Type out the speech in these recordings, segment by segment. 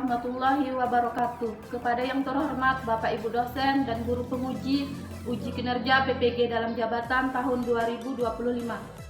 warahmatullahi wabarakatuh. Kepada yang terhormat Bapak Ibu dosen dan guru penguji uji kinerja PPG dalam jabatan tahun 2025.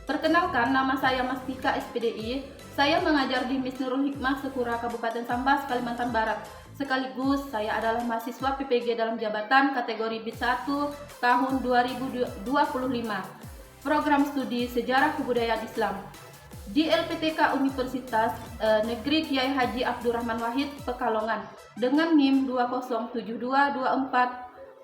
Perkenalkan, nama saya Mastika SPDI. Saya mengajar di Miss Nurul Hikmah Sekura Kabupaten Sambas, Kalimantan Barat. Sekaligus saya adalah mahasiswa PPG dalam jabatan kategori B1 tahun 2025. Program studi Sejarah Kebudayaan Islam di LPTK Universitas Negeri Kiai Haji Abdurrahman Wahid Pekalongan dengan NIM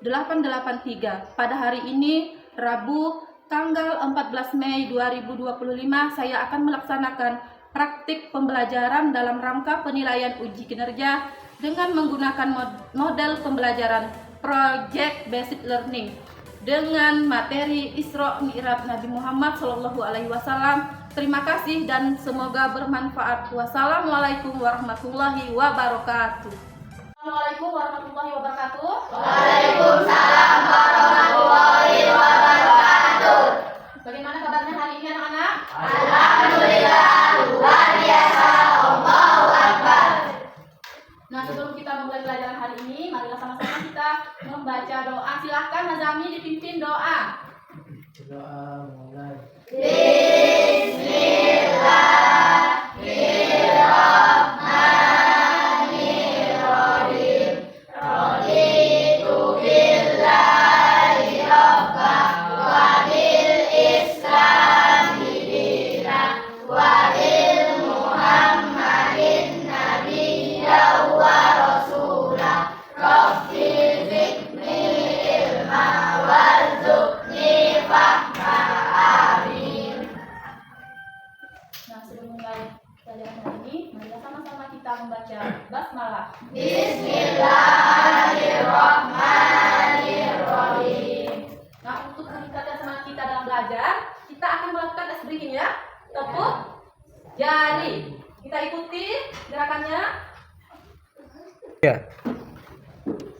207224883. Pada hari ini Rabu tanggal 14 Mei 2025 saya akan melaksanakan praktik pembelajaran dalam rangka penilaian uji kinerja dengan menggunakan model pembelajaran Project Based Learning dengan materi Isra Mi'raj Nabi Muhammad SAW. Terima kasih dan semoga bermanfaat. Wassalamualaikum warahmatullahi wabarakatuh. Assalamualaikum warahmatullahi wabarakatuh. Waalaikumsalam warahmatullahi wabarakatuh. Bagaimana kabarnya hari ini anak-anak? Alhamdulillah, luar biasa. Allahu Akbar. Nah, sebelum kita memulai pelajaran hari ini, marilah sama-sama kita membaca doa. Silahkan Nazami dipimpin doa. Doa mulai. Bismillahirrahmanirrahim. Raditu billahi rabban wa bil islami dinan wa bil muhammadin nabiyyan wa rasulah. Rabbi zidni ilma warzuqni fahma. Amin. Nah, sebelum mulai pelajaran hari ini, marilah sama-sama kita membaca basmalah. Bismillahirrahmanirrahim. Nah, untuk meningkatkan semangat kita dalam belajar, kita akan melakukan tes breathing ya. Tepuk jari. Kita ikuti gerakannya. Ya.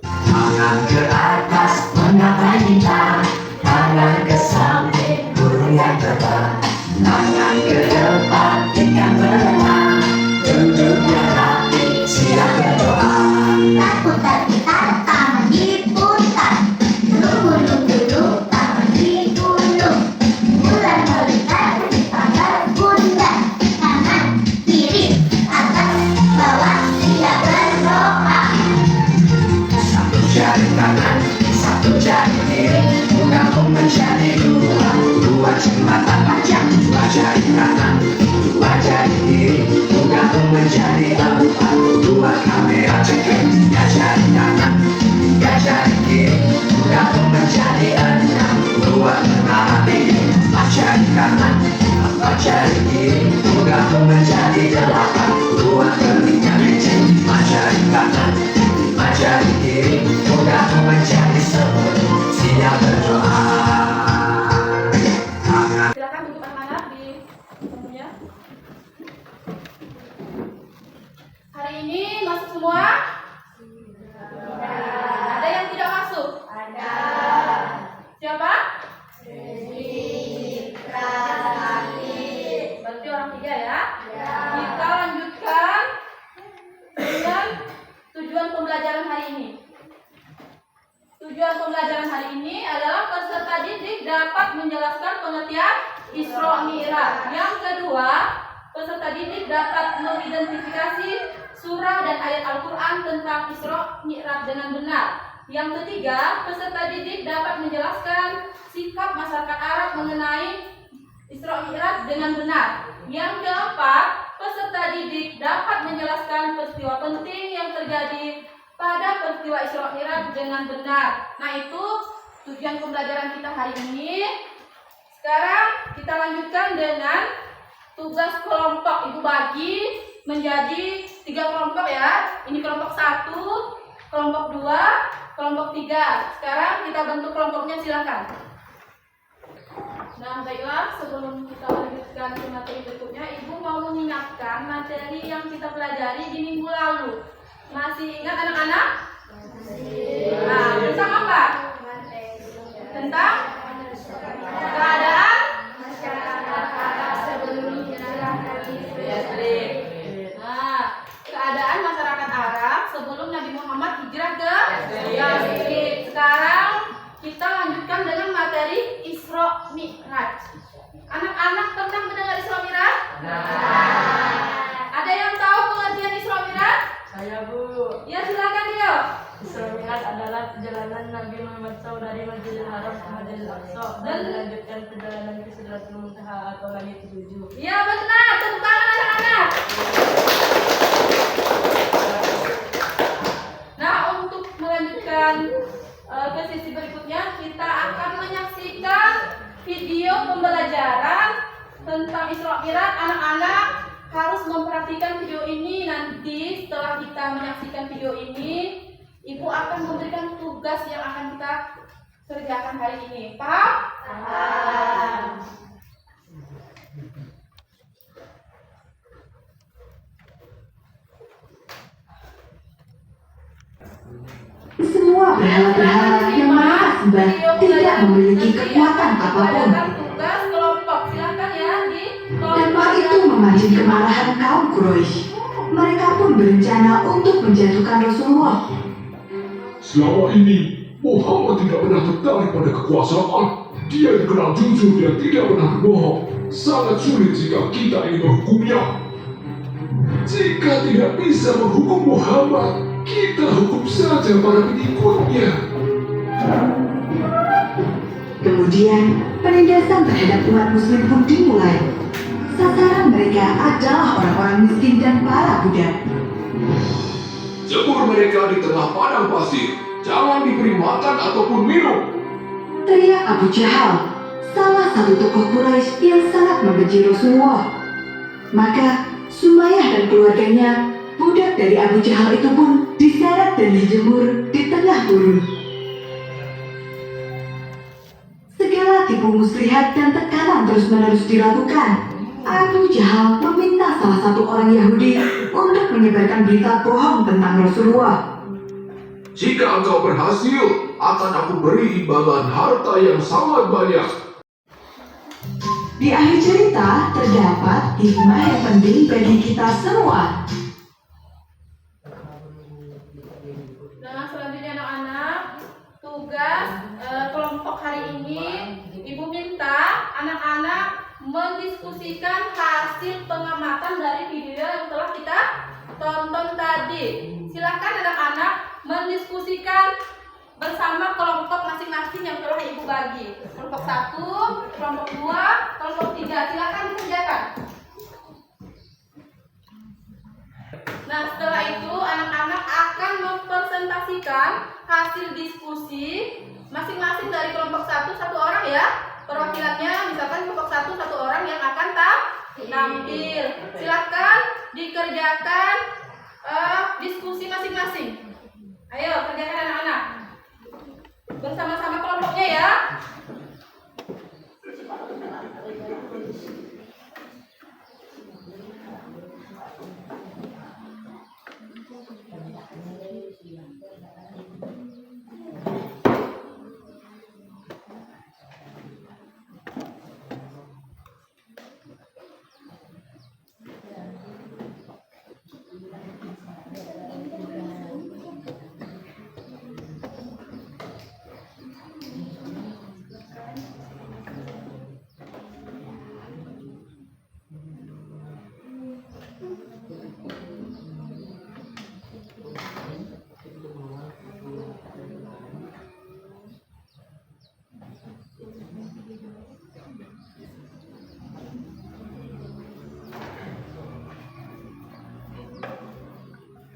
Tangan ke atas mengapai kita, tangan ke samping burung yang terbang, tangan ke depan ikan berenang, duduknya rapi siap berdoa. Putar putar tangan diputar, gulung gulung tangan digulung, bulan melingkar tangan bunda, kanan kiri atas bawah siap berdoa. Satu jari kanan, satu jari kiri, menggabung menjadi dua, dua jembatan panjang, dua jari kanan, dua jari kiri, menggabung menjadi empat, dua kamera ceking, tiga jari kanan, tiga jari kiri, menggabung menjadi enam, dua menara tinggi, empat jari kanan, empat jari kiri, menggabung menjadi delapan, dua telinga licin, lima jari kanan, lima jari kiri, menggabung menjadi 10, siap berdoa. Tangan Silakan duduk anak-anak di tempat. Hari ini masuk semua? Ada yang tidak masuk? Ada. Siapa? Rani. Berarti orang tiga ya? Ya. Kita lanjutkan dengan tujuan pembelajaran hari ini. Tujuan pembelajaran hari ini adalah peserta didik dapat menjelaskan pengertian Isra Mi'raj. Yang kedua, peserta didik dapat mengidentifikasi surah dan ayat Al-Quran tentang Isra Mi'raj dengan benar. Yang ketiga, peserta didik dapat menjelaskan sikap masyarakat Arab mengenai Isra Mi'raj dengan benar. Yang keempat, peserta didik dapat menjelaskan peristiwa penting yang terjadi pada peristiwa Isra Mi'raj dengan benar. Nah, itu tujuan pembelajaran kita hari ini. Sekarang kita lanjutkan dengan tugas kelompok. Ibu bagi menjadi 3 kelompok ya. Ini kelompok 1, kelompok 2, kelompok 3. Sekarang kita bentuk kelompoknya, silakan. Nah, baiklah, sebelum kita lanjutkan ke materi berikutnya, Ibu mau mengingatkan materi yang kita pelajari di minggu lalu. Masih ingat anak-anak? Nah, tentang apa? Tentang keadaan Masyarakat Arab sebelum hijrah Nabi. Nah, keadaan masyarakat Arab dari Masjidil Haram ke Masjidil Aqsa dan dilanjutkan perjalanan ke Sidratul Muntaha atau langit ketujuh. Iya benar, tepuk tangan anak-anak. Nah, untuk melanjutkan ke sisi berikutnya, kita akan menyaksikan video pembelajaran tentang Isra Mi'raj. Anak-anak harus memperhatikan video ini. Nanti setelah kita menyaksikan video ini, Ibu akan memberikan tugas yang akan kita kerjakan hari ini. Paham? Paham. Semua berhala-berhala yang mereka sembah tidak memiliki kekuatan apapun. Tugas kelompok, silakan ya Dan hal itu memancing kemarahan kaum Quraisy. Mereka pun berencana untuk menjatuhkan Rasulullah. Selama ini, Muhammad tidak pernah tertarik pada kekuasaan. Dia dikenal jujur dan tidak pernah berbohong. Sangat sulit jika kita ingin menghukumnya. Jika tidak bisa menghukum Muhammad, kita hukum saja para pengikutnya. Kemudian, penindasan terhadap umat muslim pun dimulai. Sasaran mereka adalah orang-orang miskin dan para budak. Jemur mereka di tengah padang pasir. Jangan diberi makan ataupun minum. Teriak Abu Jahal, salah satu tokoh Quraisy yang sangat membenci Rasulullah. Maka, Sumayyah dan keluarganya, budak dari Abu Jahal itu pun diseret dan dijemur di tengah gurun. Segala tipu muslihat dan tekanan terus-menerus dilakukan. Abu Jahal meminta salah satu orang Yahudi untuk menyebarkan berita bohong tentang Rasulullah. Jika engkau berhasil, akan aku beri imbalan harta yang sangat banyak. Di akhir cerita terdapat hikmah yang penting bagi kita semua. Nah, selanjutnya anak-anak, tugas kelompok hari ini, Ibu minta anak-anak mendiskusikan hasil pengamatan dari video yang telah kita tonton tadi. Silakan anak-anak mendiskusikan bersama kelompok masing-masing yang telah Ibu bagi. Kelompok 1, kelompok 2, kelompok 3. Silakan dikerjakan. Nah, setelah itu anak-anak akan mempresentasikan hasil diskusi masing-masing dari kelompok 1 satu orang ya. Perwakilannya misalkan kelompok 1 satu orang yang akan tampil. Silakan dikerjakan diskusi masing-masing. Ayo kerjakan anak-anak bersama-sama kelompoknya ya.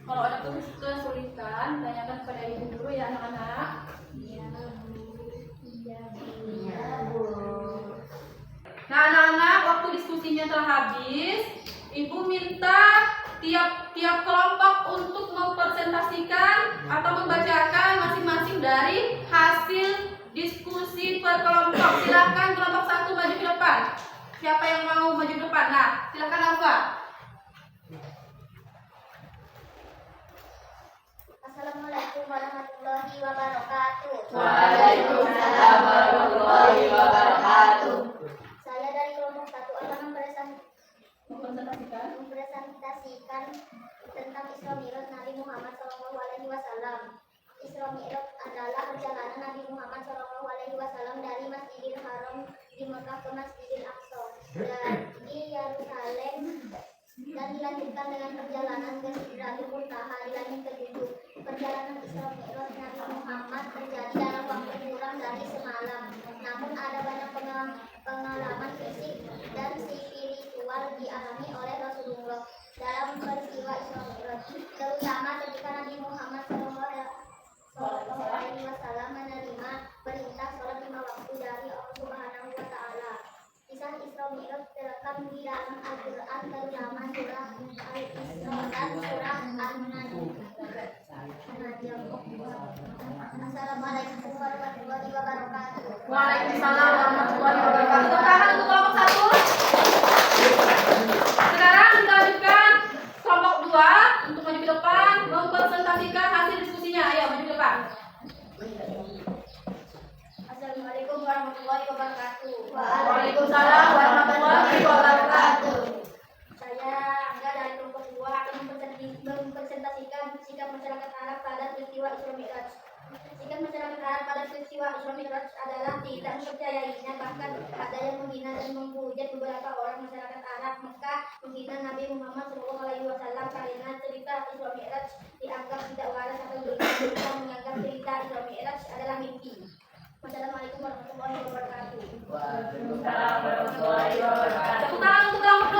Kalau ada kesulitan, tanyakan kepada ibu dulu ya anak-anak. Nah anak-anak, waktu diskusinya telah habis, Ibu minta tiap kelompok untuk mempresentasikan atau membacakan masing-masing dari hasil diskusi per kelompok. Silakan kelompok 1 maju ke depan. Siapa yang mau maju ke depan? Nah, silakan Alfa. Assalamualaikum warahmatullahi wabarakatuh. Waalaikumsalam warahmatullahi wabarakatuh. Saya dari kelompok 1 akan Mempresentasikan mempresentasikan tentang Isra Mi'raj Nabi Muhammad SAW. Isra Mi'raj adalah perjalanan Nabi Muhammad SAW dari Masjidil Haram di Mekah ke Masjidil Aqsa di Yerusalem dan dilanjutkan dengan perjalanan ke Sidratul Muntaha di langit ketujuh. Perjalanan Isra Mi'raj Nabi Muhammad terjadi dalam waktu kurang hari semalam. Namun ada banyak pengalaman fisik dan spiritual dialami oleh Rasulullah dalam peristiwa Isra Mi'raj, terutama ketika Nabi Muhammad SAW menerima perintah sholat 5 waktu dari Allah Subhanahu wa Ta'ala. Kisah Isra Mi'raj terekam di dalam Al-Quran, terutama surah Al-Isra dan surah An-Najm. Assalamualaikum warahmatullahi wabarakatuh. Waalaikumsalam warahmatullahi wabarakatuh. Tepuk tangan untuk kelompok 1. Sekarang kita lanjutkan kelompok 2 untuk maju ke depan mempresentasikan hasil diskusinya. Ayo maju ke depan. Assalamualaikum warahmatullahi wabarakatuh. Waalaikumsalam warahmatullahi wabarakatuh. Saya Angga dari kelompok 2 akan mempresentasikan sikap masyarakat Arab pada peristiwa Isra Mi'raj. Sikap masyarakat Arab pada peristiwa Isra Mi'raj adalah tidak mempercayainya, bahkan ada yang menghina dan menghujat beberapa orang masyarakat Arab Mekah menghina Nabi Muhammad SAW karena cerita Isra Mi'raj dianggap tidak waras atau mereka menganggap cerita Isra Mi'raj adalah mimpi. Wassalamualaikum warahmatullahi wabarakatuh. Waalaikumsalam warahmatullahi wabarakatuh. Tepuk tangan untuk kelompok 2.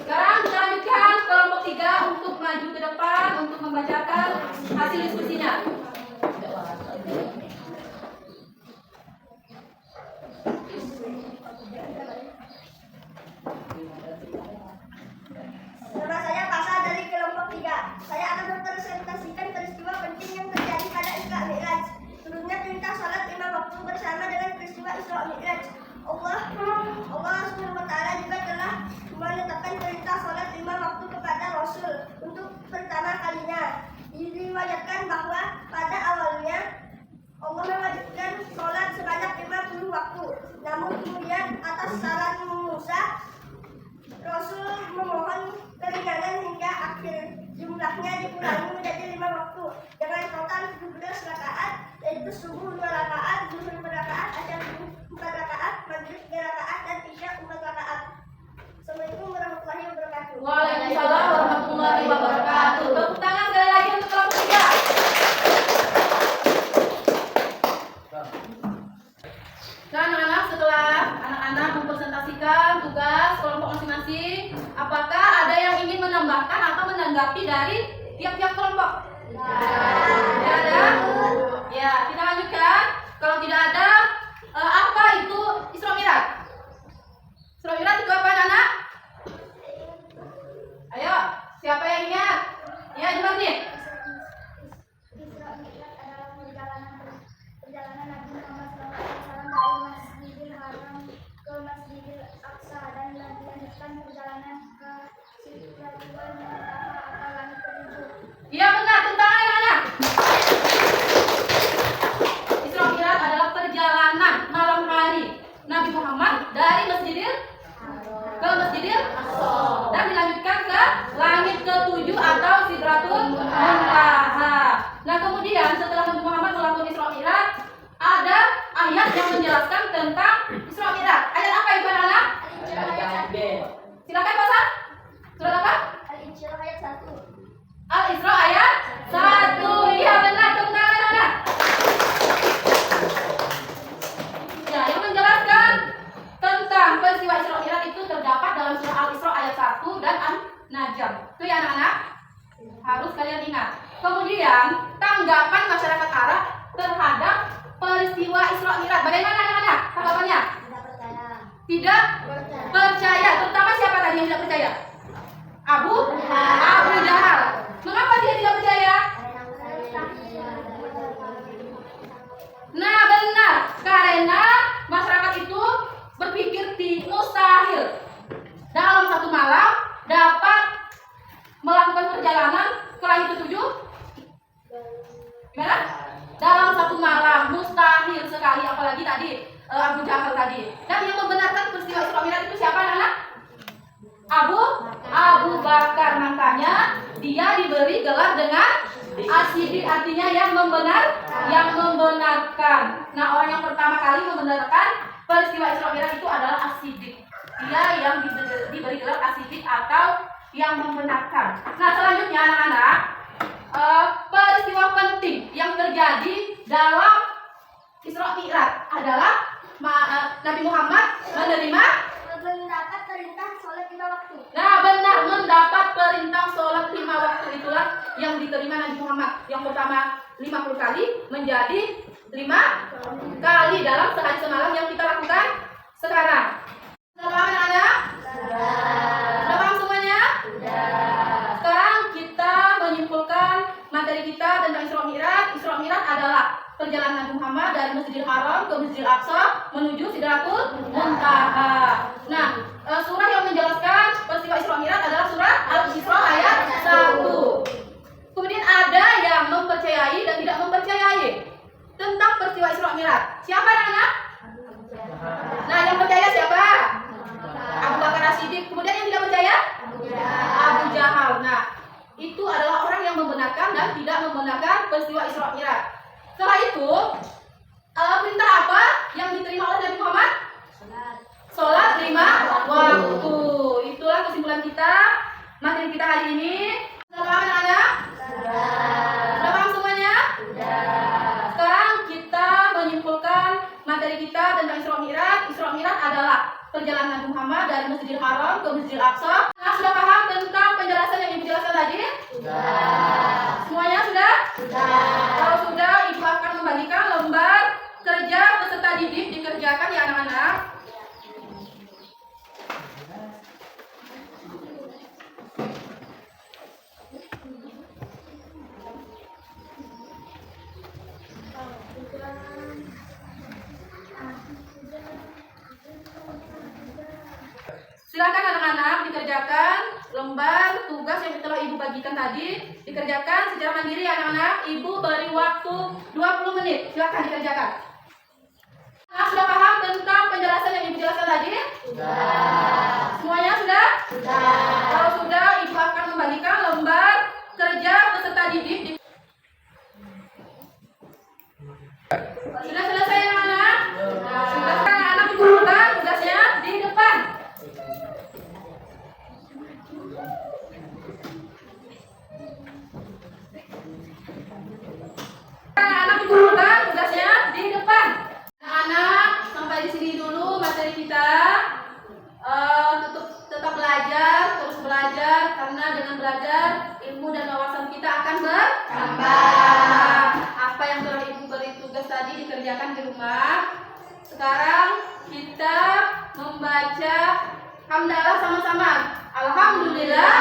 Sekarang kita lanjutkan kelompok 3 untuk maju ke depan untuk membacakan hasil diskusinya. Nama saya Pasha dari kelompok 3. Saya akan mempresentasikan peristiwa penting yang terjadi pada Isra Mi'raj. Turunnya perintah salat 5 waktu bersama dengan peristiwa Isra Mi'raj. Allah Subhanahu wa Ta'ala juga telah menetapkan perintah salat 5 waktu kepada Rasul untuk pertama kalinya. Diriwayatkan bahwa pada awalnya Allah mewajibkan salat sebanyak 50 waktu. Namun kemudian atas saran Musa, Rasul memohon keringanan hingga akhir jumlahnya dikurangi menjadi 5 waktu dengan total 17 rakaat, yaitu subuh 2 rakaat, zuhur 4 rakaat, asar 4 rakaat, maghrib 3 rakaat, dan isya 4 rakaat. Assalamualaikum warahmatullahi wabarakatuh. Waalaikumsalam warahmatullahi wabarakatuh. Tepuk tangan sekali lagi untuk kelompok 3. Nah, anak-anak, setelah anak-anak mempresentasikan tugas kelompok masing-masing, apakah ada yang ingin menambahkan atau menanggapi dari tiap-tiap kelompok? Tidak ada? Ya, kita lanjutkan. Kalau tidak ada, apa itu Isra Mi'raj? Isra Mi'raj itu apa, anak-anak? Ayo, siapa yang ingat? Ya, coba nih. Isra Mi'raj adalah perjalanan Nabi Muhammad SAW dari Masjidil Haram ke Masjidil Aqsa dan dilanjutkan perjalanan ke Sidratul Muntaha atau langit ketujuh. Iya benar, tentang anak-anak. Isra Mi'raj adalah perjalanan malam hari Nabi Muhammad dari Masjidil ke Masjidil dan dilanjutkan ke langit ketujuh atau Sidratul Muntaha. Nah, kemudian setelah Nabi Muhammad melakukan Isra Mi'raj, ada ayat yang menjelaskan tentang Isra Mi'raj. Ayat apa itu, anak-anak? Silakan Pak. Surat apa? Al-Insyirah ayat 1. Al-Isra ayat 1. Iya benar, tepuk tangan anak-anak. Ya, yang menjelaskan tentang peristiwa Isra Mi'raj itu terdapat dalam surah Al-Isra ayat 1 dan An-Najm. Itu ya anak-anak, harus kalian ingat. Kemudian tanggapan masyarakat Arab terhadap peristiwa Isra Mi'raj. Bagaimana anak-anak tanggapannya? Tidak percaya. Tidak percaya. Terutama siapa tadi yang tidak percaya? Abu Jahal. Mengapa dia tidak percaya? Nah, benar. Karena masyarakat itu berpikir mustahil dalam satu malam dapat melakukan perjalanan ke langit ketujuh. Gimana? Dalam satu malam mustahil sekali, apalagi tadi Abu Jahal tadi. Dan yang membenarkan peristiwa Isra Mi'raj itu siapa, anak-anak? Abu Bakar. Makanya dia diberi gelar dengan As-Siddiq, artinya yang membenarkan. Nah, orang yang pertama kali membenarkan peristiwa Isra Mi'raj itu adalah As-Siddiq. Dia yang diberi gelar As-Siddiq atau yang membenarkan. Nah, selanjutnya anak-anak, peristiwa penting yang terjadi dalam Isra Mi'raj adalah Nabi Muhammad menerima mendapat perintah sholat 5 waktu. Nah benar, mendapat perintah sholat 5 waktu itulah yang diterima Nabi Muhammad. Yang pertama 50 kali menjadi 5 kali dalam sehari semalam yang kita lakukan sekarang. Sudah paham anak-anak? Sudah paham semuanya? Sekarang kita menyimpulkan materi kita tentang Isra Mi'raj. Isra Mi'raj adalah perjalanan Nabi Muhammad dari Masjidil Haram ke Masjidil Aqsa menuju Sidratul Muntaha. Nah, surah yang menjelaskan peristiwa Isra Mi'raj adalah surah Al-Isra ayat 1. Kemudian ada yang mempercayai dan tidak mempercayai tentang peristiwa Isra Mi'raj. Siapa anak-anak? Nah, yang percaya siapa? Abu Bakar As-Siddiq. Kemudian yang tidak percaya? Abu Jahal. Nah, itu adalah orang yang membenarkan dan tidak membenarkan peristiwa Isra Mi'raj. Setelah itu, perintah apa yang diterima oleh Nabi Muhammad? Sholat 5 waktu. Itulah kesimpulan kita, materi kita hari ini. Sudah paham anak-anak? Sudah paham semuanya? Sekarang kita menyimpulkan materi kita tentang Isra Mi'raj. Isra Mi'raj adalah perjalanan Nabi Muhammad dari Masjidil Haram ke Masjidil Aqsa. Nah, sudah paham tentang penjelasan yang Ibu jelaskan tadi? Semuanya sudah? Kalau sudah, Ibu akan membagikan lembar kerja peserta didik dikerjakan ya anak-anak. Silakan anak-anak dikerjakan lembar tugas yang telah Ibu bagikan tadi, dikerjakan secara mandiri ya anak-anak. Ibu beri waktu 20 menit. Silakan dikerjakan. Nah, sudah paham tentang penjelasan yang Ibu jelaskan tadi? Semuanya sudah? Kalau sudah, Ibu akan membagikan lembar kerja peserta didik. Sudah selesai anak-anak? Sudah, anak-anak dikumpulkan tugasnya di depan. Anak-anak dikumpulkan tugasnya di depan. Anak-anak, sampai di sini dulu materi kita. Tetap belajar, terus belajar, karena dengan belajar ilmu dan wawasan kita akan bertambah. Apa yang telah Ibu beri tugas tadi dikerjakan di rumah. Sekarang kita membaca hamdalah sama-sama. Alhamdulillah.